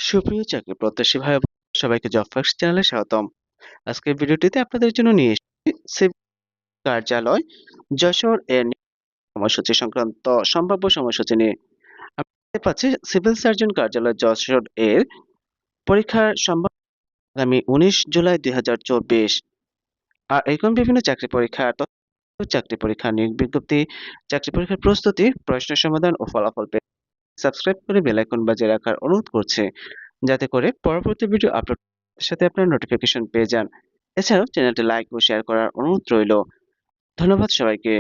সুপ্রিয় চাকরি প্রত্যাশী ভাই ও বোনেরা, সবাইকে জব ফার্স্ট চ্যানেলে স্বাগতম। আজকের ভিডিওটিতে আপনাদের জন্য নিয়ে এসেছি সিভিল কার্যালয় যশোর এর সময়সূচি সংক্রান্ত সম্ভাব্য সময়সূচি নিয়ে। আমরা দেখতে পাচ্ছি সিভিল সার্জন কার্যালয় যশোর এর পরীক্ষার সম্ভাব্য আগামী 19 জুলাই 2024। আর এরকম বিভিন্ন চাকরি পরীক্ষা, চাকরি পরীক্ষা নিয়োগ বিজ্ঞপ্তি, চাকরি পরীক্ষার প্রস্তুতি, প্রশ্ন সমাধান ও ফলাফল পেতে সাবস্ক্রাইব করে বেল আইকন বাজিয়ে রাখার অনুরোধ করছে, যাতে করে পরবর্তী ভিডিও আপলোড সাথে আপনার নোটিফিকেশন পেয়ে যান। এছাড়াও চ্যানেলটি লাইক ও শেয়ার করার অনুরোধ রইল। ধন্যবাদ সবাইকে।